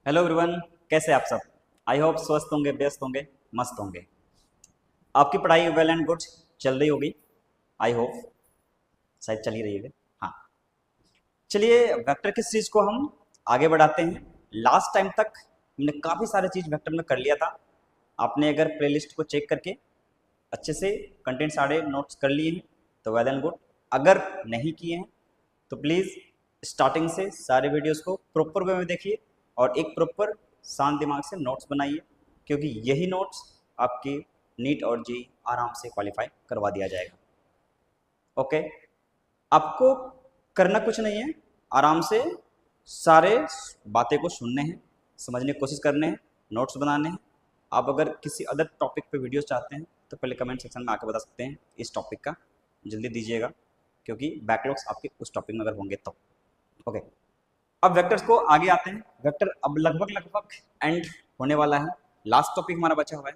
Hello everyone, कैसे आप सब। आई होप स्वस्थ होंगे, व्यस्त होंगे, मस्त होंगे। आपकी पढ़ाई वेल एंड गुड चल रही होगी। आई होप शायद चल ही रही है। हाँ, चलिए वेक्टर की सीरीज को हम आगे बढ़ाते हैं। लास्ट टाइम तक हमने काफ़ी सारे चीज़ वेक्टर में कर लिया था। आपने अगर प्लेलिस्ट को चेक करके अच्छे से कंटेंट सारे नोट्स कर लिए हैं तो वेल एंड गुड। अगर नहीं किए हैं तो प्लीज़ स्टार्टिंग से सारे वीडियोस को प्रॉपर वे में देखिए और एक प्रॉपर शांत दिमाग से नोट्स बनाइए, क्योंकि यही नोट्स आपकी नीट और जी आराम से क्वालिफाई करवा दिया जाएगा। ओके, आपको करना कुछ नहीं है, आराम से सारे बातें को सुनने हैं, समझने की कोशिश करने हैं, नोट्स बनाने हैं। आप अगर किसी अदर टॉपिक पे वीडियोस चाहते हैं तो पहले कमेंट सेक्शन में आके बता सकते हैं इस टॉपिक का, जल्दी दीजिएगा, क्योंकि बैकलॉग्स आपके उस टॉपिक में अगर होंगे तो। ओके, अब वेक्टर्स को आगे आते हैं। वेक्टर अब लगभग लगभग एंड होने वाला है। लास्ट टॉपिक हमारा बचा हुआ है।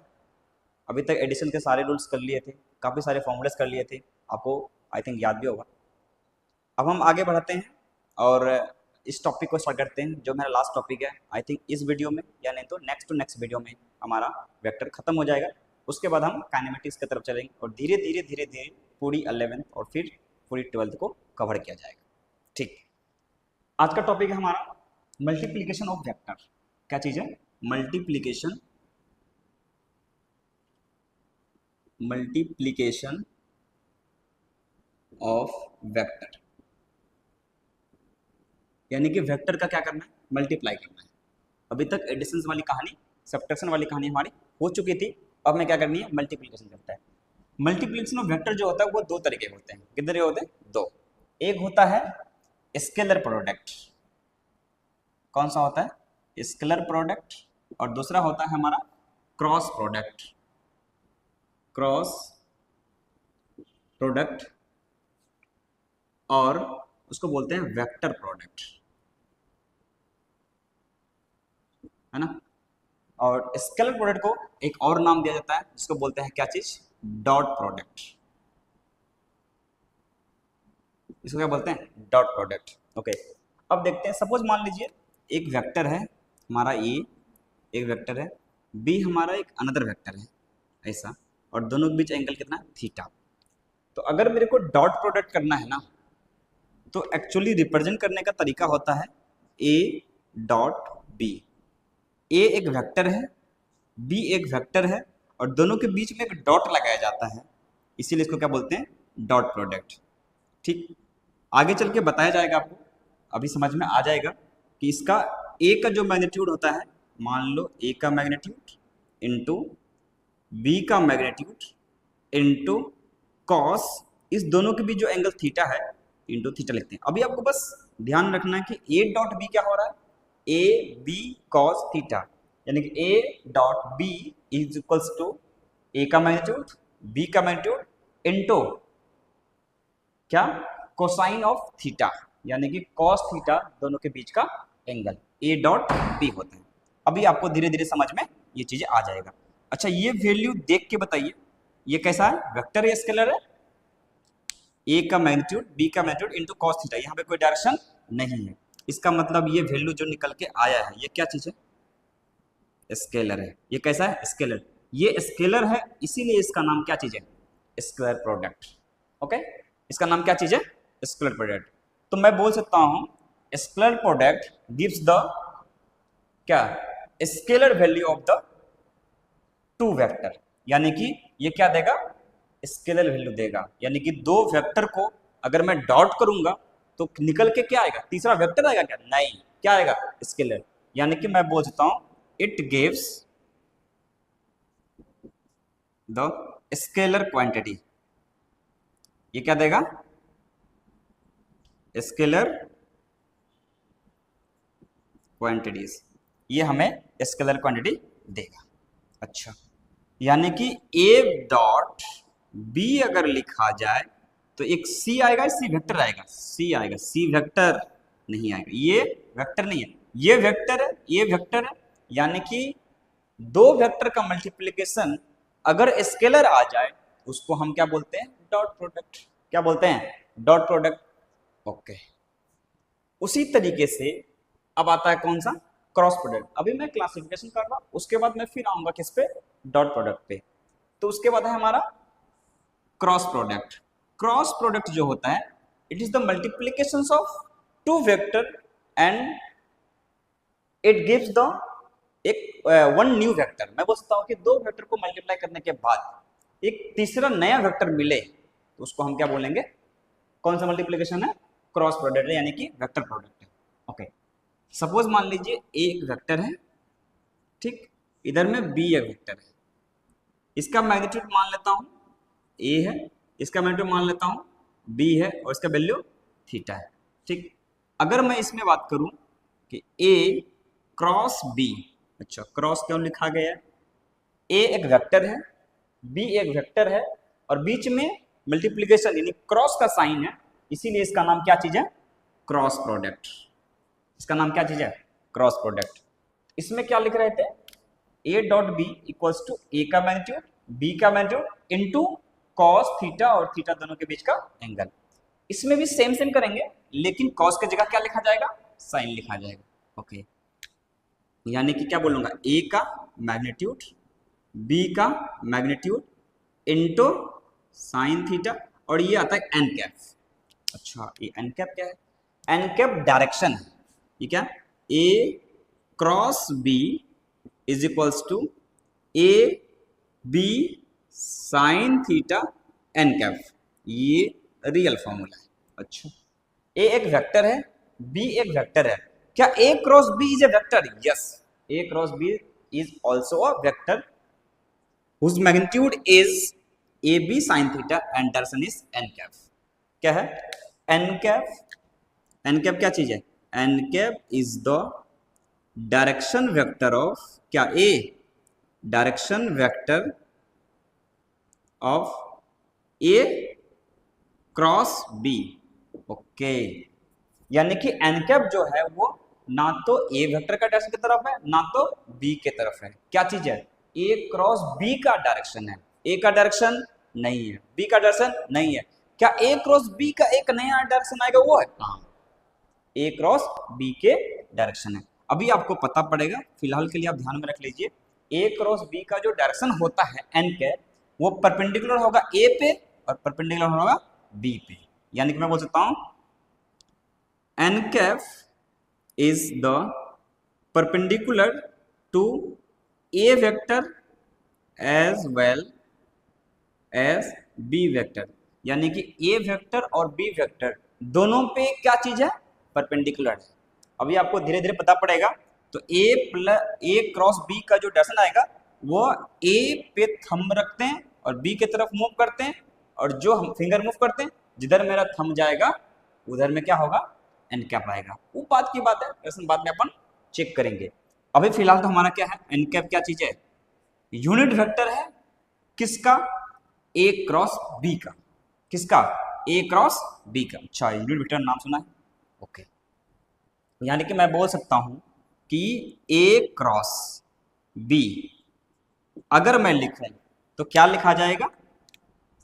अभी तक एडिशन के सारे रूल्स कर लिए थे, काफ़ी सारे फॉर्मूलेस कर लिए थे, आपको आई थिंक याद भी होगा। अब हम आगे बढ़ते हैं और इस टॉपिक को स्टार्ट करते हैं जो मेरा लास्ट टॉपिक है। आई थिंक इस वीडियो में या नहीं तो नेक्स्ट टू नेक्स्ट वीडियो में हमारा वेक्टर खत्म हो जाएगा। उसके बाद हम काइनेमेटिक्स की तरफ चलेंगे और धीरे धीरे धीरे धीरे पूरी 11th और फिर पूरी 12th को कवर किया जाएगा। ठीक, आज का टॉपिक है हमारा मल्टीप्लीकेशन ऑफ वेक्टर। क्या चीज है? मल्टीप्लीकेशन मल्टीप्लीकेशन ऑफ वेक्टर, यानी कि वेक्टर का क्या करना है? मल्टीप्लाई करना है। अभी तक एडिशन वाली कहानी, सब्ट्रैक्शन वाली कहानी हमारी हो चुकी थी। अब हमें क्या करनी है? मल्टीप्लीकेशन करता है। मल्टीप्लीकेशन ऑफ वेक्टर जो होता है वो दो तरीके के होते हैं। कितने होते हैं? दो। एक होता है स्केलर प्रोडक्ट। कौन सा होता है? Scalar product. और दूसरा होता है हमारा क्रॉस प्रोडक्ट। क्रॉस प्रोडक्ट और उसको बोलते हैं वेक्टर प्रोडक्ट, है ना। और स्केलर प्रोडक्ट को एक और नाम दिया जाता है जिसको बोलते हैं क्या चीज? Dot product. इसको क्या बोलते हैं? Dot product. ओके, अब देखते हैं। सपोज मान लीजिए एक वेक्टर है हमारा ए, एक वेक्टर है बी, हमारा एक अनदर वेक्टर है ऐसा, और दोनों के बीच एंगल कितना? थीटा। तो अगर मेरे को डॉट प्रोडक्ट करना है ना, तो एक्चुअली रिप्रेजेंट करने का तरीका होता है ए डॉट बी। ए एक वेक्टर है, बी एक वेक्टर है, और दोनों के बीच में एक डॉट लगाया जाता है, इसीलिए इसको क्या बोलते हैं? Dot product. ठीक, आगे चल के बताया जाएगा आपको, अभी समझ में आ जाएगा कि इसका ए का जो मैग्नीट्यूड होता है, मान लो ए का मैग्नीट्यूड इंटू बी का मैग्नीट्यूड इंटू कॉस, इस दोनों के बीच जो एंगल थीटा है इंटू थीटा लिखते हैं। अभी आपको बस ध्यान रखना है कि ए डॉट बी क्या हो रहा है? ए बी कॉस थीटा, यानी कि A dot B is equals to A का मैग्नीट्यूड, बी का मैग्नीट्यूड इंटू क्या? कोसाइन ऑफ थीटा, यानी कि कॉस थीटा, दोनों के बीच का एंगल ए डॉट बी होता है। अभी आपको धीरे धीरे समझ में ये चीजें आ जाएगा। अच्छा, ये वैल्यू देख के बताइए ये कैसा है? वेक्टर या स्केलर है? ए का मैग्नीट्यूड बी का मैग्नीट्यूड इंटू कॉस थीटा, यहाँ पे कोई डायरेक्शन नहीं है, इसका मतलब ये वैल्यू जो निकल के आया है ये क्या चीज है? स्केलर है। ये कैसा है? स्केलर। ये स्केलर है, इसीलिए इसका नाम क्या चीज है? Scalar product. ओके, इसका नाम क्या चीज है? Scalar product. तो मैं बोल सकता हूं स्केलर प्रोडक्ट गिव्स द क्या? Scalar value of the two vector, यानी कि ये क्या देगा? स्केलर वैल्यू देगा, यानी कि दो वेक्टर को अगर मैं डॉट करूंगा तो निकल के क्या आएगा? तीसरा वेक्टर आएगा क्या? नहीं, क्या आएगा? स्केलर। यानी कि मैं बोल सकता हूं it gives the scalar quantity. ये क्या देगा? स्केलर क्वांटिटीज, ये हमें स्केलर क्वांटिटी देगा। अच्छा, यानी कि ए डॉट बी अगर लिखा जाए तो एक सी आएगा, सी वेक्टर आएगा, सी आएगा, सी वेक्टर नहीं आएगा। ये वेक्टर नहीं है, ये वेक्टर है, ये वेक्टर है, यानी कि दो वेक्टर का मल्टीप्लिकेशन अगर स्केलर आ जाए उसको हम क्या बोलते हैं? Dot product. क्या बोलते हैं? Dot product. ओके, उसी तरीके से अब आता है कौन सा? Cross product. अभी मैं क्लासिफिकेशन कर रहा हूं, उसके बाद मैं फिर आऊंगा किस पे, डॉट प्रोडक्ट पे। तो उसके बाद है हमारा क्रॉस प्रोडक्ट। क्रॉस प्रोडक्ट जो होता है, it is the multiplication of two vector and it gives the एक वन न्यू वेक्टर। मैं बोल सकता हूं कि दो वेक्टर को मल्टीप्लाई करने के बाद एक तीसरा नया वेक्टर मिले तो उसको हम क्या बोलेंगे, कौन सा मल्टीप्लीकेशन है, क्रॉस प्रोडक्ट है, यानी कि वेक्टर प्रोडक्ट है। ओके, सपोज मान लीजिए ए एक वेक्टर है, ठीक, इधर में बी एक वेक्टर है, इसका मैग्नीट्यूड मान लेता हूं ए है, इसका मैग्नीट्यूड मान लेता हूं बी है, और इसका वैल्यू थीटा है, ठीक। अगर मैं इसमें बात करूं कि ए क्रॉस बी, अच्छा क्रॉस क्यों लिखा गया है, ए एक वेक्टर है, बी एक वेक्टर है, और बीच में मल्टीप्लीकेशन यानी क्रॉस का साइन है, इसीलिए इसका नाम क्या चीज है, क्रॉस प्रोडक्ट। इसका नाम क्या चीज है, क्रॉस प्रोडक्ट। इसमें क्या लिख रहे थे, A dot B equals to A का मैग्नीट्यूड बी का मैग्नीट्यूड इनटू कॉस थीटा और थीटा दोनों के बीच का एंगल। इसमें भी सेम सेम करेंगे, लेकिन कॉस की जगह क्या लिखा जाएगा, साइन लिखा जाएगा। ओके, यानी कि क्या बोलूंगा, ए का मैग्नीट्यूड बी का मैग्नीट्यूड इनटू साइन थीटा, और ये आता है एन कैप। अच्छा, ये एन कैप क्या है, एन कैप डायरेक्शन है, ये क्या, A cross B is equals to A B sine theta N cap, ये रियल फॉर्मूला है। अच्छा, ए एक वेक्टर है, बी एक वेक्टर है, क्या A cross B is a vector, yes, A cross B is also a vector whose magnitude is A B sine theta and direction is N cap. क्या है, N cap, N cap क्या चीज है, N cap is the direction vector of क्या, a direction vector of A cross B. Okay, यानी कि N cap जो है वो ना तो ए वेक्टर का डायरेक्शन की तरफ है ना तो बी के तरफ है, क्या चीज है, ए क्रॉस बी का डायरेक्शन है, ए का डायरेक्शन नहीं है, बी का डायरेक्शन नहीं है, क्या ए क्रॉस बी का एक नया डायरेक्शन आएगा, वो है, हाँ, ए क्रॉस बी के डायरेक्शन है। अभी आपको पता पड़ेगा, फिलहाल के लिए आप ध्यान में रख लीजिए, ए क्रॉस बी का जो डायरेक्शन होता है एन कैप, वो परपेंडिकुलर होगा ए पे और परपेंडिकुलर होगा बी पे। यानी कि मैं बोल सकता हूं n cap is the perpendicular to A vector as well as B vector, यानी कि ए वेक्टर और बी वेक्टर दोनों पे क्या चीज है, परपेंडिकुलर है। अभी आपको धीरे धीरे पता पड़ेगा। तो ए क्रॉस बी का जो डायरेक्शन आएगा वो ए पे थंब रखते हैं और बी की तरफ मूव करते हैं, और जो हम फिंगर मूव करते हैं जिधर मेरा थंब जाएगा उधर में क्या होगा, एन कैप आएगा। वो बात की बात है, डायरेक्शन बाद में अपन चेक करेंगे। अभी फिलहाल तो हमारा क्या है, एन कैप क्या चीज है, यूनिट वेक्टर है, किसका, ए क्रॉस बी का, किसका, ए क्रॉस बी का। अच्छा, यूनिट वेक्टर नाम सुना है, ओके। यानी कि मैं बोल सकता हूं कि ए क्रॉस बी अगर मैं लिखूं तो क्या लिखा जाएगा,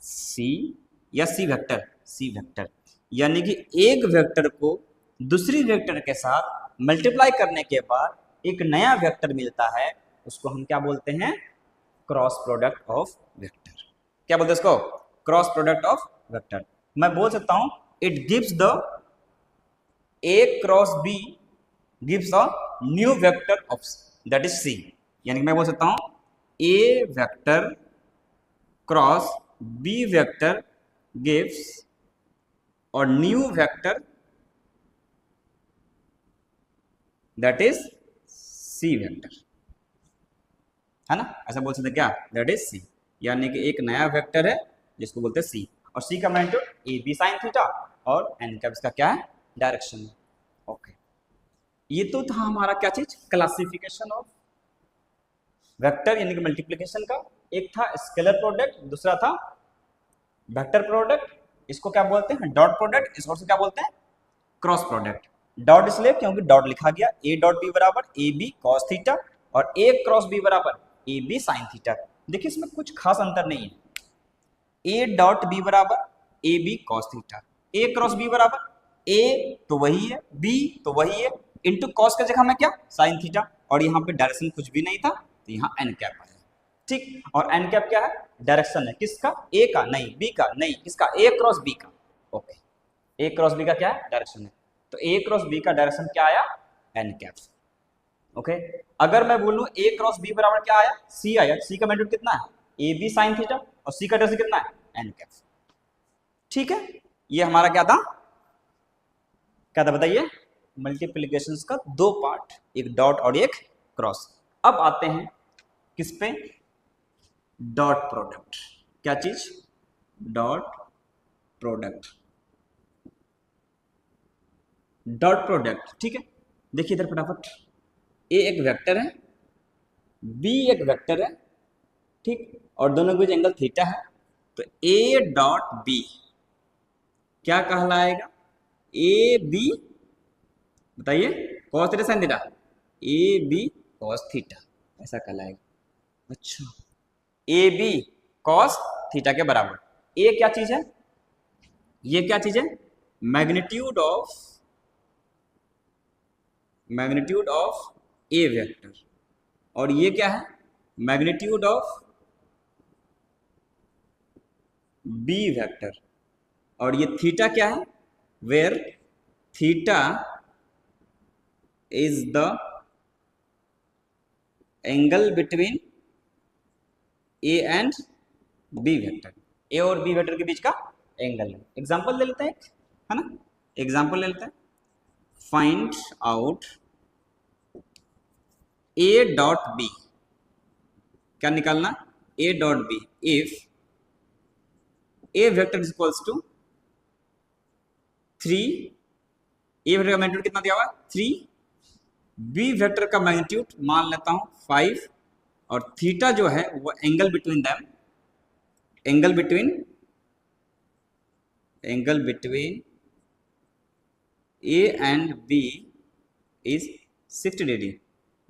सी या सी वेक्टर, सी वेक्टर। यानी कि एक वेक्टर को दूसरी वेक्टर के साथ मल्टीप्लाई करने के बाद एक नया वेक्टर मिलता है, उसको हम क्या बोलते हैं, क्रॉस प्रोडक्ट ऑफ वेक्टर। क्या बोलते हैं इसको, क्रॉस प्रोडक्ट ऑफ वेक्टर। मैं बोल सकता हूं it gives the A cross B gives a new vector of that is C. यानी कि मैं बोल सकता हूं A vector cross B vector gives और new vector that is C vector, है ना, ऐसा बोल सकते हैं क्या, दैट इज सी। यानी कि एक नया वेक्टर है जिसको बोलते हैं सी, और सी का magnitude A B sine theta और एन का इसका क्या है, डायरेक्शन है। ओके, ये तो था हमारा क्या चीज, क्लासिफिकेशन ऑफ वेक्टर यानी कि मल्टीप्लिकेशन का। एक था स्केलर प्रोडक्ट, दूसरा था वेक्टर प्रोडक्ट, इसको क्या बोलते हैं, डॉट प्रोडक्ट, इसको क्या बोलते हैं, क्रॉस प्रोडक्ट। डॉट इसलिए क्योंकि डॉट लिखा गया, ए डॉट बी बराबर ए बी कॉस थीटा और ए क्रॉस बी बराबर ए बी साइन थीटा। देखिए इसमें कुछ खास अंतर नहीं है, ए डॉट बी बराबर A B cos theta, A cross B बराबर ए तो वही है, बी तो वही है, इंटू कॉस का जगह में क्या साइन थीटा, और यहाँ पे डायरेक्शन कुछ भी नहीं था तो यहाँ एन कैप है। ठीक, और एन कैप क्या है, डायरेक्शन है किसका, ए का, नहीं बी का, नहीं किसका, ए क्रॉस बी का। ओके, ए क्रॉस बी का क्या है, डायरेक्शन है, तो ए क्रॉस बी का डायरेक्शन क्या आया, एन कैप। ओके, अगर मैं बोलूं ए क्रॉस बी बराबर क्या आया, सी आया, सी का मैग्नीट्यूड कितना है, ए बी साइन थीटा, और सी का डायरेक्शन कितना है, एन कैप। ठीक है, ये हमारा क्या था बताइए, मल्टीप्लिकेशंस का दो पार्ट, एक डॉट और एक क्रॉस। अब आते हैं किस पे, डॉट प्रोडक्ट। क्या चीज, डॉट प्रोडक्ट, डॉट प्रोडक्ट। ठीक है, देखिए इधर फटाफट, ए एक वेक्टर है, बी एक वेक्टर है, ठीक, और दोनों के बीच एंगल थीटा है, तो ए डॉट बी क्या कहलाएगा, ए बी, बताइए, cos theta sine theta, A B cos theta, ऐसा कहलाएगा। अच्छा, ए बी कॉस थीटा के बराबर। ए क्या चीज है, ये क्या चीज है, मैग्नीट्यूड ऑफ ए वेक्टर, और ये क्या है, मैग्नीट्यूड ऑफ बी वेक्टर, और ये थीटा क्या है, where theta is the angle between A and B vector, A और बी वेक्टर के बीच का एंगल है। एग्जांपल ले लेते हैं, है ना, एग्जांपल ले लेते हैं, find out A dot B, क्या निकालना, A dot B if A vector is equals to 3, A vector का मैग्नीट्यूड कितना दिया हुआ है 3, बी वेक्टर का मैग्नीट्यूड मान लेता हूं 5, और थीटा जो है वो angle between them, angle between A and B is 60 degree.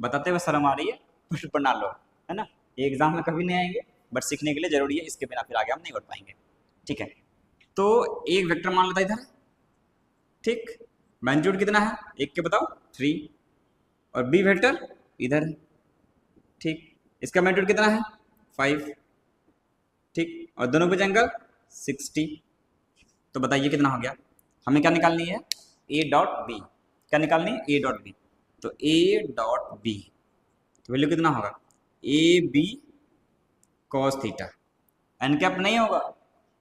बताते हुए शर्म आ रही है, पर पढ़ना लो, है ना, ये एग्जाम में कभी नहीं आएंगे, बट सीखने के लिए जरूरी है, इसके बिना फिर आगे हम नहीं बढ़ पाएंगे। ठीक है, तो एक वेक्टर मान लेता इधर, ठीक, मैग्नीट्यूड कितना है, एक के बताओ 3, और बी वेक्टर इधर, ठीक, इसका मैग्नीट्यूड कितना है 5, ठीक, और दोनों के एंगल 60, तो बताइए कितना हो गया, हमें क्या निकालनी है, ए डॉट बी, क्या निकालनी है, ए डॉट बी, तो ए डॉट बी तो वैल्यू कितना होगा, A B cos theta, N cap नहीं होगा,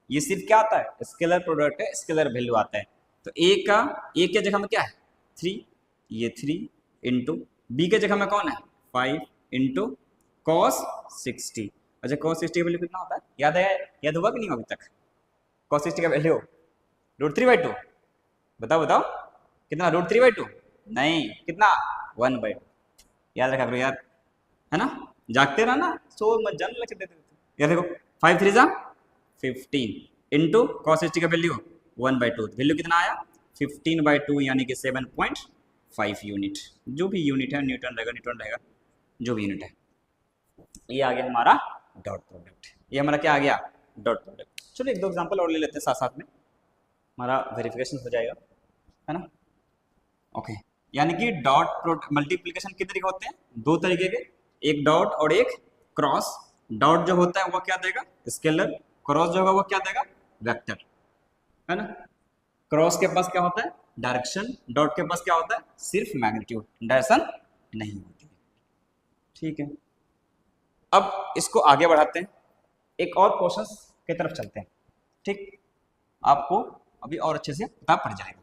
ये सिर्फ क्या आता है, स्केलर प्रोडक्ट है, स्केलर वैल्यू आता है, तो ए के जगह में क्या है 3, ये 3 इंटू बी के जगह में कौन है 5 इंटू कॉस 60। अच्छा, कॉस 60 का वैल्यू कितना होता है, याद होगा कि नहीं अभी तक, कॉस 60 का वैल्यू √3/2, बताओ कितना, √3/2 नहीं, कितना 1/2, याद रखा करो यार, है ना, जागते रहना, सो मत जान लेक्चर देते यार। देखो 5 3 जा 15 इंटू कॉस 60 का वैल्यू 1/2, वैल्यू कितना आया 15/2, यानी कि 7.5 यूनिट, जो भी यूनिट है, न्यूटन रहेगा, जो भी यूनिट है। ये आ गया हमारा डॉट प्रोडक्ट, ये हमारा क्या आ गया, डॉट प्रोडक्ट। चलो एक दो एग्जांपल और ले लेते हैं साथ में, हमारा वेरिफिकेशन हो जाएगा, है ना। ओके, यानी कि डॉट मल्टीप्लिकेशन कितने तरीके होते हैं, दो तरीके के, एक डॉट और एक क्रॉस। डॉट जो होता है वो क्या देगा, स्केलर, क्रॉस जो होगा वो क्या देगा, वेक्टर, है ना। क्रॉस के पास क्या होता है, डायरेक्शन, डॉट के पास क्या होता है, सिर्फ मैग्नीट्यूड, डायरेक्शन नहीं होती। ठीक है, अब इसको आगे बढ़ाते हैं, एक और क्वेश्चन की तरफ चलते हैं। ठीक, आपको अभी और अच्छे से पता पड़ जाएगा।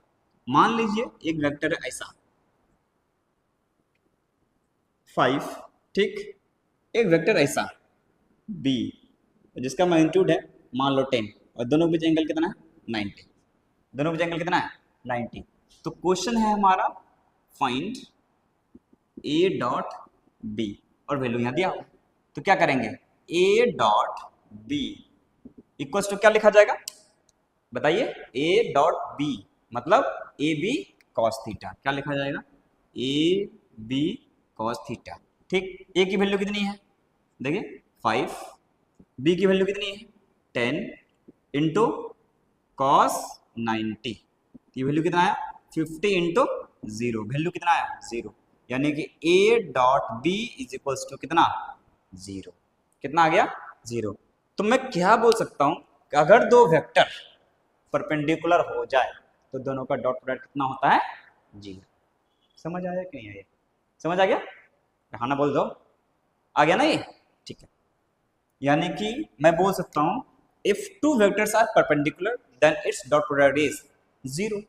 मान लीजिए एक वेक्टर है ऐसा 5, ठीक, एक वेक्टर ऐसा b जिसका मैग्नीट्यूड है मान लो 10, और दोनों के बीच एंगल कितना है 90, दोनों के बीच एंगल कितना है 90। तो क्वेश्चन है हमारा फाइंड a डॉट b, और वैल्यू यहाँ दिया हुआ, तो क्या करेंगे, a dot b equals to क्या लिखा जाएगा, बताइए, a डॉट b मतलब ए बी कॉस थीटा, क्या लिखा जाएगा, ए बी कॉस थीटा। ठीक, ए की वैल्यू कितनी है, देखिए 5, बी की वैल्यू कितनी है 10 इंटू कॉस 90, ये वैल्यू कितना आया 50 इंटू जीरो, वैल्यू कितना आया, जीरो, यानी कि A dot B is equals to कितना, जीरो। कितना आ गया, जीरो। तो मैं क्या बोल सकता हूं कि अगर दो वेक्टर परपेंडिकुलर हो जाए तो दोनों का डॉट प्रोडक्ट कितना होता है, जीरो। समझ आया कि नहीं आया, समझ आ गया, हाँ ना बोल दो, आ गया ना ये, ठीक है। यानी कि मैं बोल सकता हूं if two vectors are perpendicular then its dot product is zero.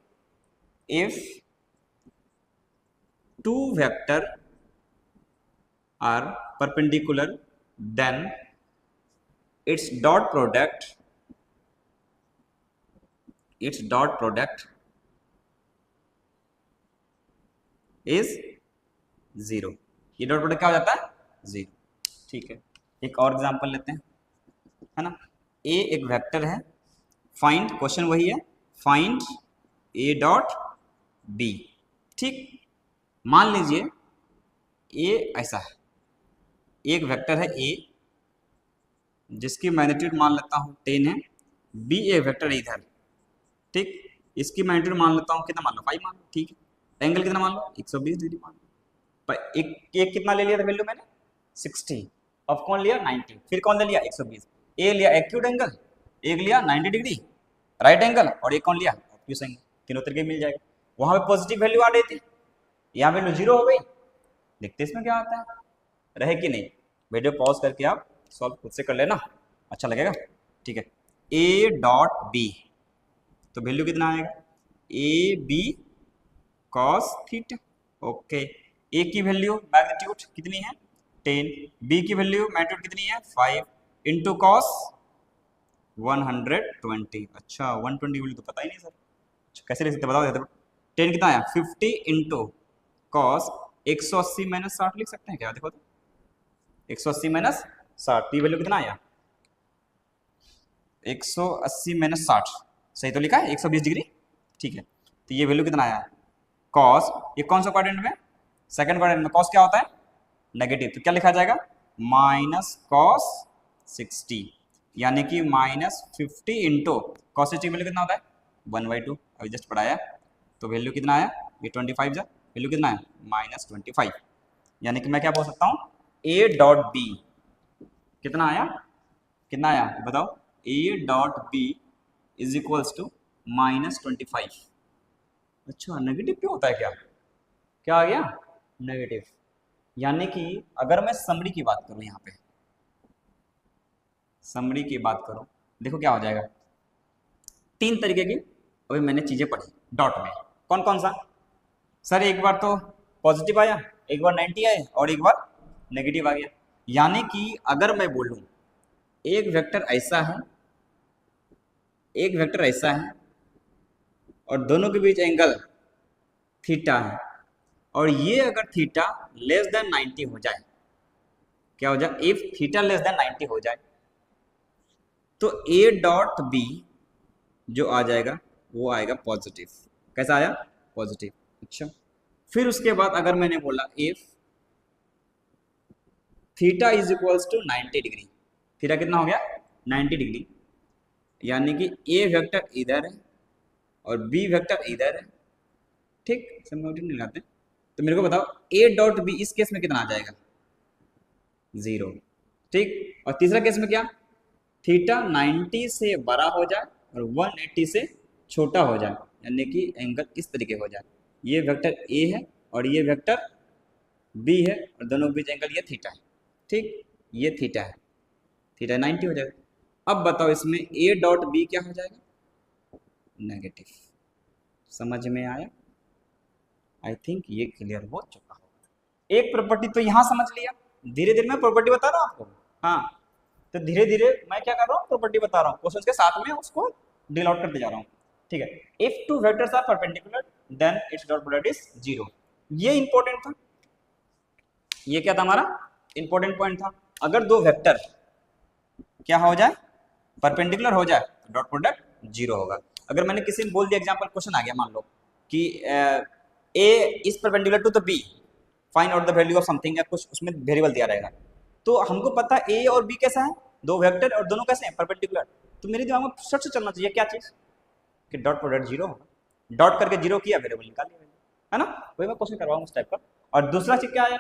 If two vector are perpendicular then its dot product is zero. ये डॉट प्रोडक्ट क्या हो जाता है, जीरो। ठीक है, एक और एग्जांपल लेते हैं, है ना। ए एक वेक्टर है, फाइंड, क्वेश्चन वही है, फाइंड ए डॉट बी। ठीक, मान लीजिए ए ऐसा है, एक वेक्टर है ए जिसकी मैग्नीट्यूड मान लेता हूँ 10 है, बी ए वेक्टर इधर, ठीक, इसकी मैग्नीट्यूड मान लेता हूँ कितना, मान लो 5 मान लो, ठीक है। एंगल कितना मान लो, 120 डिग्री मान लो। पर एक कितना ले लिया था वैल्यू मैंने, 60, अब कौन लिया 90, फिर कौन ले लिया 120। ए लिया एक्यूट एंगल, एक लिया 90 डिग्री राइट एंगल, और एक कौन लिया ऑब्ट्यूस एंगल, तीनों तरीके मिल जाएगा। वहां पे पॉजिटिव वैल्यू आ रही थी, यहाँ वैल्यू जीरो हो गई। देखते इसमें क्या आता है, रहे कि नहीं। वीडियो पॉज करके आप सॉल्व खुद से कर लेना, अच्छा लगेगा, ठीक है। ए डॉट बी, तो वैल्यू कितना आएगा, A B cos theta, okay. A की वैल्यू मैग्नीट्यूड कितनी है 10, बी की वैल्यू मैग्नीट्यूड कितनी है 5 इंटू कॉस 120। अच्छा 120 वैल्यू तो पता ही नहीं सर, अच्छा, कैसे लिख सकते बताओ, 10 कितना आया 50 इंटू कॉस 180 माइनस 60 लिख सकते हैं क्या, देखो तो 180 माइनस 60, ये वैल्यू कितना आया 180 माइनस 60, सही तो लिखा है 120 डिग्री, ठीक है। तो ये वैल्यू कितना आया कॉस, ये कौन सा क्वाड्रेंट में, सेकंड क्वाड्रेंट में कॉस क्या होता है नेगेटिव, तो क्या लिखा जाएगा माइनस कॉस 60, यानी कि माइनस 50 इंटू कॉस 60 वैल्यू कितना होता है 1/2, अभी जस्ट पढ़ाया, तो वैल्यू कितना आया ये 25 जा, वैल्यू कितना है माइनस 25, यानी कि मैं क्या बोल सकता हूँ ए डॉट बी कितना आया, कितना आया बताओ, A dot B is equals to minus 25। अच्छा नेगेटिव क्यों होता है, क्या आ गया नेगेटिव, यानी कि अगर मैं समरी की बात करूं, यहाँ पे समरी की बात करूं, देखो क्या हो जाएगा, तीन तरीके की अभी मैंने चीजें पढ़ी डॉट में, कौन कौन सा सर, एक बार तो पॉजिटिव आया, एक बार 90 आए, और एक बार नेगेटिव आ गया। यानी कि अगर मैं बोलूं एक वेक्टर ऐसा है, एक वेक्टर ऐसा है, और दोनों के बीच एंगल थीटा है, और ये अगर थीटा लेस देन 90 हो जाए, क्या हो जाए, इफ थीटा लेस देन 90 हो जाए, तो ए डॉट बी जो आ जाएगा वो आएगा पॉजिटिव। कैसा आया पॉजिटिव, अच्छा। फिर उसके बाद अगर मैंने बोला if theta is equals to 90 degree, theta कितना हो गया 90 डिग्री, यानी कि ए वेक्टर इधर है और बी वेक्टर इधर है, ठीक, समझ नहीं लाते, तो मेरे को बताओ ए डॉट बी इस केस में कितना आ जाएगा जीरो, ठीक। और तीसरा केस में क्या, थीटा 90 से बड़ा हो जाए और 180 से छोटा हो जाए, यानी कि एंगल इस तरीके हो जाए, ये वेक्टर ए है और ये वेक्टर बी है, और दोनों के बीच एंगल ये थीटा है, ठीक, ये थीटा है, थीटा 90 हो जाएगा। अब बताओ इसमें ए डॉट बी क्या हो जाएगा नेगेटिव, समझ में आया, आई थिंक ये क्लियर हो चुका होगा। एक प्रॉपर्टी तो यहाँ समझ लिया, धीरे धीरे मैं प्रॉपर्टी बता रहा हूँ आपको, हाँ, तो धीरे धीरे मैं क्या कर रहा हूँ प्रॉपर्टी बता रहा हूँ, क्वेश्चन के साथ में उसको डील आउट करते जा रहा हूँ, ठीक है। If two vectors are perpendicular then its dot product is zero, ये इंपॉर्टेंट था, ये क्या था हमारा इंपॉर्टेंट पॉइंट था। अगर दो वेक्टर क्या हो जाए परपेंडिकुलर हो जाए तो डॉट प्रोडक्ट जीरो होगा। अगर मैंने किसी ने बोल दिया एग्जांपल क्वेश्चन आ गया, मान लो कि A is perpendicular to the B, find out the value of something, या कुछ उसमें वेरिएबल दिया रहेगा, तो हमको पता है ए और बी कैसा है, दो वेक्टर और दोनों कैसे हैं परपेंडिकुलर, तो मेरे दिमाग में सच से चलना चाहिए क्या चीज कि डॉट प्रोडक्ट जीरो होगा, डॉट करके जीरो किया वेरिएबल निकाल लिया, है ना, वही मैं क्वेश्चन करवाऊंगा उस टाइप का। और दूसरा चीज क्या है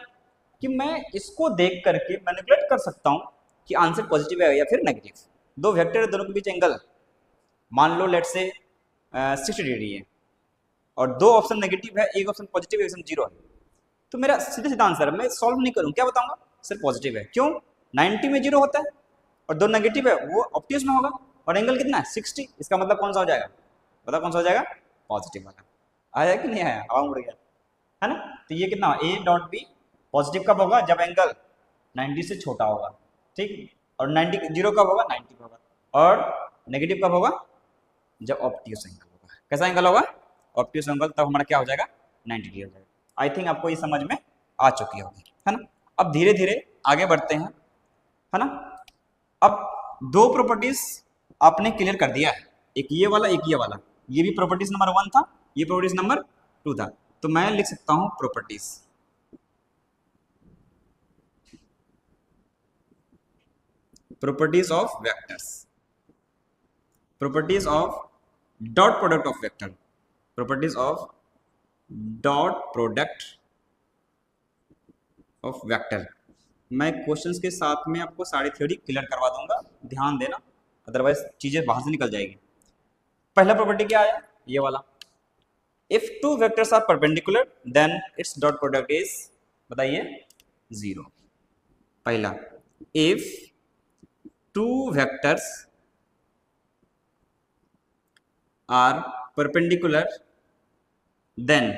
कि मैं इसको देख करके मैनिपुलेट कर सकता हूँ कि आंसर पॉजिटिव है या फिर नेगेटिव। दो वेक्टर है, दोनों के बीच एंगल मान लो लेट से 60 डिग्री है, और दो ऑप्शन नेगेटिव है, एक ऑप्शन पॉजिटिव है, एक ऑप्शन जीरो है, तो मेरा सीधा सीधा आंसर है, मैं सॉल्व नहीं करूँ, क्या बताऊंगा सर पॉजिटिव है। क्यों? 90 में जीरो होता है और दो नेगेटिव है, वो ऑप्टिक्स में होगा, और एंगल कितना है 60, इसका मतलब कौन सा हो जाएगा, बताओ कौन सा हो जाएगा, पॉजिटिव वाला। आया कि नहीं आया, हवा उड़ गया, है ना। तो ये कितना ए डॉट बी पॉजिटिव कब होगा, जब एंगल 90 से छोटा होगा, ठीक। और 90 जीरो कब होगा, 90 होगा। और नेगेटिव कब होगा, जब ऑप्टिक्स एंगल होगा। कैसा एंगल होगा, ऑप्टिक्स एंगल, तब हमारा क्या हो जाएगा, 90 डिग्री हो जाएगा। आई थिंक आपको ये समझ में आ चुकी होगी, है ना। अब धीरे धीरे आगे बढ़ते हैं, है ना। अब दो प्रॉपर्टीज आपने क्लियर कर दिया है, एक ये वाला एक ये वाला, ये भी प्रॉपर्टीज नंबर 1 था, ये प्रॉपर्टीज नंबर 2 था। तो मैं लिख सकता हूं properties, properties of vectors, properties of dot product of vector, properties of dot product of vector. मैं क्वेश्चंस के साथ में आपको सारी थ्योरी क्लियर करवा दूंगा, ध्यान देना, अदरवाइज चीजें बाहर से निकल जाएगी। पहला प्रॉपर्टी क्या आया, ये वाला, if two vectors are perpendicular then its dot product is, बताइए, जीरो। पहला, if two vectors are perpendicular then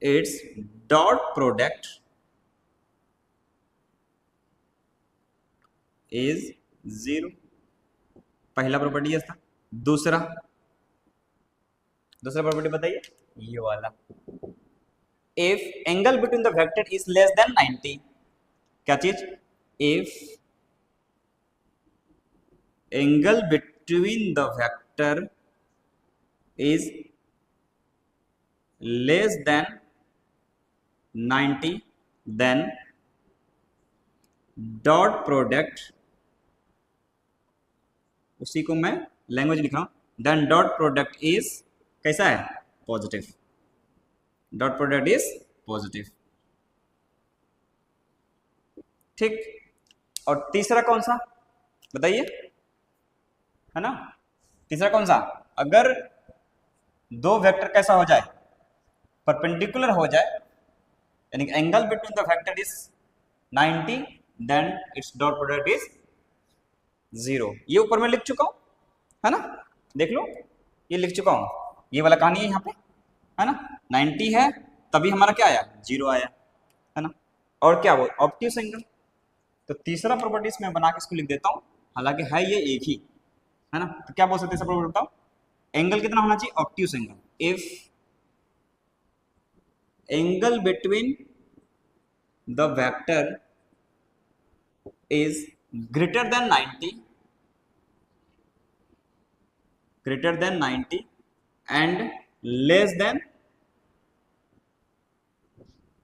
its dot product is zero. पहला प्रॉपर्टी ये था। दूसरा प्रॉपर्टी बताइए, ये वाला, if angle between the vector is less than 90, क्या चीज, if angle between the vector is less than 90 then dot product, उसी को मैं लैंग्वेज लिख रहा हूं, देन डॉट प्रोडक्ट इज कैसा है, positive, dot product is positive, ठीक। और तीसरा कौन सा बताइए, है ना, तीसरा कौन सा, अगर दो वेक्टर कैसा हो जाए, परपेंडिकुलर हो जाए, यानी angle between the vector is 90 then its dot product is zero. ये ऊपर में लिख चुका हूं, है ना, देख लो, ये लिख चुका हूं, ये वाला कहानी है यहाँ पे, है ना, 90 है तभी हमारा क्या आया, जीरो आया, है ना। और क्या वो ऑप्टिक्स एंगल, तो तीसरा प्रॉपर्टीज मैं बना के इसको लिख देता हूँ, हालांकि है ये एक ही, है ना। तो क्या बोल सकते हैं, सब प्रॉपर्टी बताओ, एंगल कितना होना चाहिए, optics angle, if angle between the vector is greater than 90, greater than 90 and less than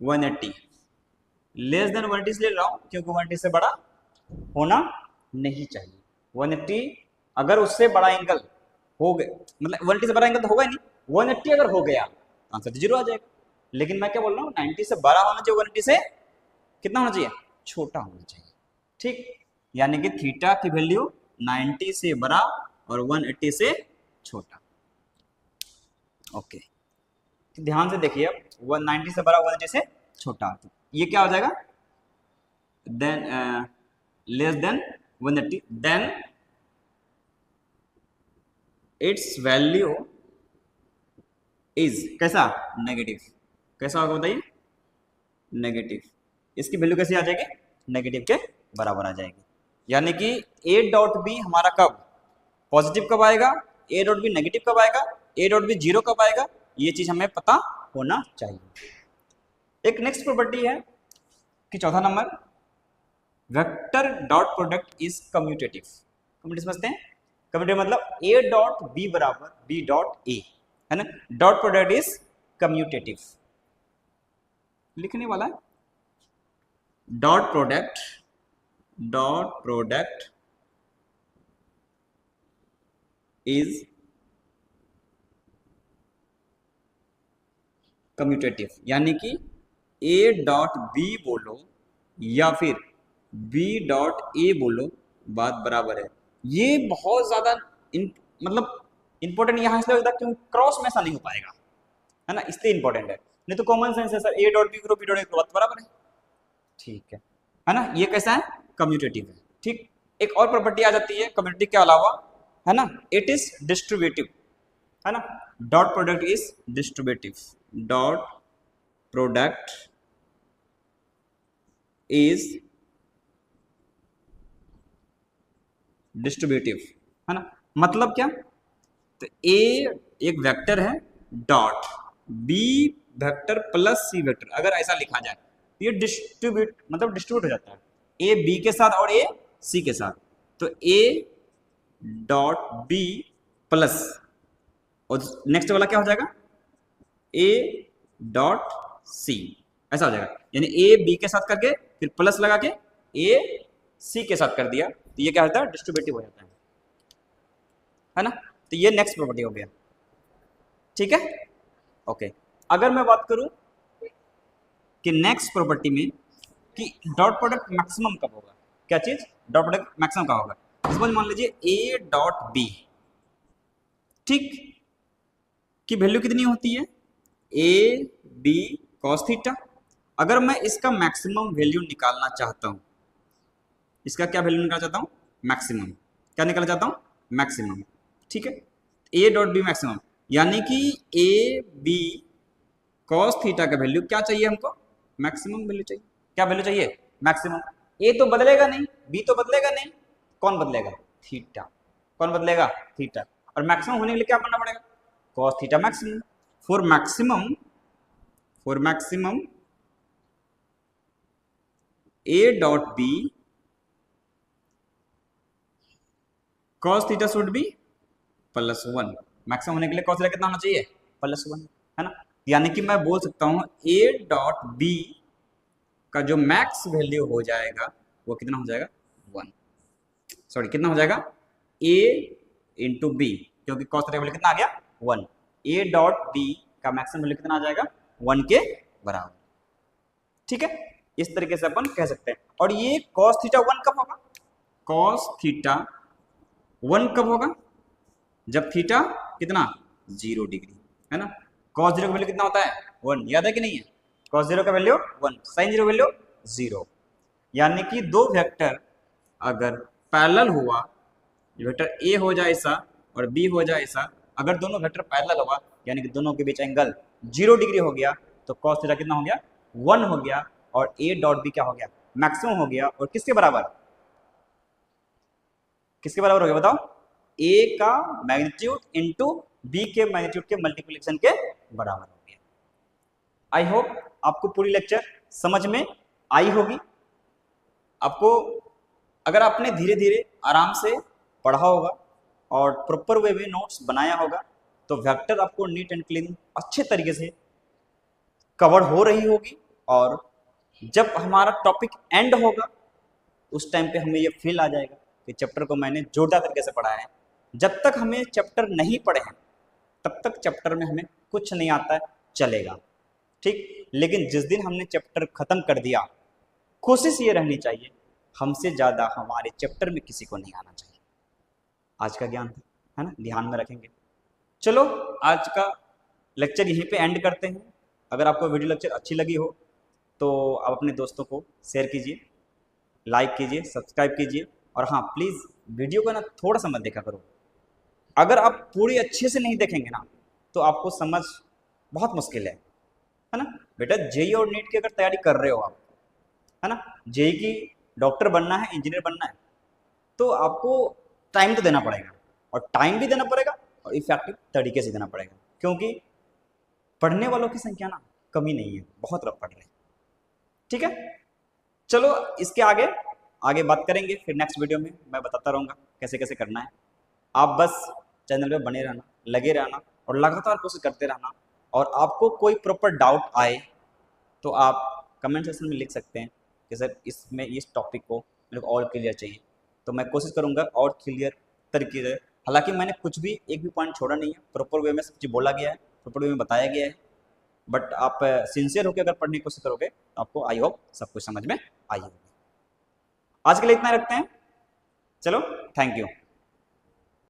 180, less than 180 इसलिए ले रहा हूं क्योंकि 180 से बड़ा होना नहीं चाहिए। 180 अगर उससे बड़ा एंगल हो गया, मतलब 180 से बड़ा एंगल तो होगा ही नहीं, 180 अगर हो गया आंसर तो जीरो आ जाएगा। लेकिन मैं क्या बोल रहा हूँ, 90 से बड़ा होना चाहिए, 180 से कितना होना चाहिए, छोटा होना चाहिए, ठीक। यानी कि थीटा की वैल्यू 90 से बड़ा और 180 से छोटा। ओके, तो ध्यान से देखिए, अब 190 से बड़ा 180 से छोटा, तो ये क्या हो जाएगा, then less than 180 then its value is कैसा, नेगेटिव, कैसा होगा बताइए, नेगेटिव। इसकी वैल्यू कैसी आ जाएगी, नेगेटिव के बराबर आ जाएगी। यानी कि ए डॉट बी हमारा कब पॉजिटिव कब आएगा, ए डॉट बी नेगेटिव कब आएगा, ए डॉट बी जीरो कब आएगा, ये चीज हमें पता होना चाहिए। एक नेक्स्ट प्रॉपर्टी है कि चौथा number, vector dot product is commutative. Commutative समझते हैं, कम्यूटेटिव मतलब ए डॉट बी बराबर बी डॉट ए, है ना, डॉट प्रोडक्ट इज कम्यूटेटिव, लिखने वाला है, डॉट प्रोडक्ट is कम्यूटेटिव, यानी कि ए डॉट बी बोलो या फिर बी डॉट ए बोलो, बात बराबर है। ये बहुत ज़्यादा मतलब इंपॉर्टेंट यहाँ इसलिए होता है क्योंकि क्रॉस में ऐसा नहीं हो पाएगा, है ना, इसलिए इंपॉर्टेंट है। नहीं तो कॉमन सेंस है सर, ए डॉट बी करो बी डॉट ए करो, बात बराबर है। ठीक है ना, ये कैसा है, कम्यूटेटिव है। ठीक, एक और प्रॉपर्टी आ जाती है कम्यूटेटिव के अलावा, है ना, इट इज डिस्ट्रीब्यूटिव, है ना, dot product is distributive, dot product is distributive, है ना। मतलब क्या, तो ए एक वेक्टर है dot B vector plus C vector, अगर ऐसा लिखा जाए तो ये डिस्ट्रीब्यूट मतलब डिस्ट्रीब्यूट हो जाता है, ए बी के साथ और ए सी के साथ। तो ए डॉट बी प्लस, और नेक्स्ट वाला क्या हो जाएगा, ए डॉट सी, ऐसा हो जाएगा। यानी ए बी के साथ करके फिर प्लस लगा के ए सी के साथ कर दिया, तो ये क्या होता है, डिस्ट्रीब्यूटिव हो जाता है ना। तो ये नेक्स्ट प्रॉपर्टी हो गया। ठीक है, ओके। अगर मैं बात करूं कि नेक्स्ट प्रॉपर्टी में कि डॉट प्रोडक्ट मैक्सिमम कब होगा, क्या चीज, डॉट प्रोडक्ट मैक्सिमम कब होगा। सपोज मान लीजिए ए डॉट बी, ठीक, की वैल्यू कितनी होती है, ए बी कॉस थीटा। अगर मैं इसका मैक्सिमम वैल्यू निकालना चाहता हूं, इसका क्या वैल्यू निकालना चाहता हूं, मैक्सिमम, क्या निकालना चाहता हूं, मैक्सिमम। ठीक है, ए डॉट बी मैक्सिमम, यानी कि ए बी कॉस थीटा का वैल्यू क्या चाहिए हमको, मैक्सिमम वैल्यू चाहिए। क्या वैल्यू चाहिए, मैक्सिमम। ए तो बदलेगा नहीं, बी तो बदलेगा नहीं, कौन बदलेगा, थीटा, कौन बदलेगा, थीटा। और मैक्सिमम होने के लिए क्या करना पड़ेगा, cos theta maximum. For maximum A dot B cos theta should be +1। Maximum होने के लिए कॉस थीटा कितना होना चाहिए, +1, है ना। यानी कि मैं बोल सकता हूं ए डॉट बी का जो मैक्स वैल्यू हो जाएगा वो कितना हो जाएगा, 1, सॉरी कितना हो जाएगा, ए इंटू बी, क्योंकि कॉस थीटा वैल्यू कितना आ गया, 1। ए डॉट बी का मैक्सिमम वैल्यू कितना आ जाएगा, 1 के बराबर। ठीक है, इस तरीके से अपन कह सकते हैं। और ये कॉस थीटा 1 कब होगा, कॉस थीटा 1 कब होगा, जब थीटा कितना 0 डिग्री, है ना। कॉस 0 का वैल्यू कितना होता है, 1, याद है कि नहीं है, कॉस 0 का वैल्यू 1, साइन 0 वैल्यू 0। यानी कि दो वेक्टर अगर पैरेलल हुआ, वेक्टर ए हो जाए ऐसा और बी हो जाए ऐसा, अगर दोनों वेक्टर पैरेलल हुआ यानी कि दोनों के बीच एंगल 0 डिग्री हो गया, तो कॉस थीटा कितना हो गया, 1 हो गया, और ए डॉट बी क्या हो गया, मैक्सिमम हो गया। और किसके बराबर, किसके बराबर हो गया बताओ, ए का मैग्नीट्यूड इंटू बी के मैग्नीट्यूड के मल्टीप्लिकेशन के बराबर हो गया। आई होप आपको पूरी लेक्चर समझ में आई होगी। आपको अगर आपने धीरे धीरे आराम से पढ़ा होगा और प्रॉपर वे में नोट्स बनाया होगा, तो वेक्टर आपको नीट एंड क्लीन अच्छे तरीके से कवर हो रही होगी। और जब हमारा टॉपिक एंड होगा उस टाइम पे हमें ये फील आ जाएगा कि चैप्टर को मैंने जोरदार तरीके से पढ़ाया है। जब तक हमें चैप्टर नहीं पढ़े हैं तब तक चैप्टर में हमें कुछ नहीं आता है, चलेगा, ठीक। लेकिन जिस दिन हमने चैप्टर खत्म कर दिया, कोशिश ये रहनी चाहिए हमसे ज़्यादा हमारे चैप्टर में किसी को नहीं आना चाहिए। आज का ज्ञान था, है ना, ध्यान में रखेंगे। चलो आज का लेक्चर यहीं पे एंड करते हैं। अगर आपको वीडियो लेक्चर अच्छी लगी हो तो आप अपने दोस्तों को शेयर कीजिए, लाइक कीजिए, सब्सक्राइब कीजिए। और हाँ, प्लीज़ वीडियो को ना थोड़ा सा मत देखा करो। अगर आप पूरी अच्छे से नहीं देखेंगे ना तो आपको समझ बहुत मुश्किल है ना। बेटा जेई और नीट की अगर तैयारी कर रहे हो आप, है ना, जेई की डॉक्टर बनना है, इंजीनियर बनना है, तो आपको टाइम तो देना पड़ेगा, और टाइम भी देना पड़ेगा और इफेक्टिव तरीके से देना पड़ेगा, क्योंकि पढ़ने वालों की संख्या ना कमी नहीं है, बहुत लोग पढ़ रहे हैं। ठीक है, चलो इसके आगे बात करेंगे फिर नेक्स्ट वीडियो में। मैं बताता रहूँगा कैसे कैसे करना है। आप बस चैनल पे बने रहना, लगे रहना और लगातार कोशिश करते रहना। और आपको कोई प्रॉपर डाउट आए तो आप कमेंट सेक्शन में लिख सकते हैं कि सर इसमें इस टॉपिक को मेरे को और क्लियर चाहिए, तो मैं कोशिश करूँगा और क्लियर तरीके से। हालांकि मैंने कुछ भी एक भी पॉइंट छोड़ा नहीं है, प्रॉपर वे में सब चीज़ बोला गया है, प्रॉपर वे में बताया गया है। बट आप सिंसियर होकर अगर पढ़ने की कोशिश करोगे तो आपको आई होप सब कुछ समझ में आई होगी। आज के लिए इतना रखते हैं, चलो थैंक यू।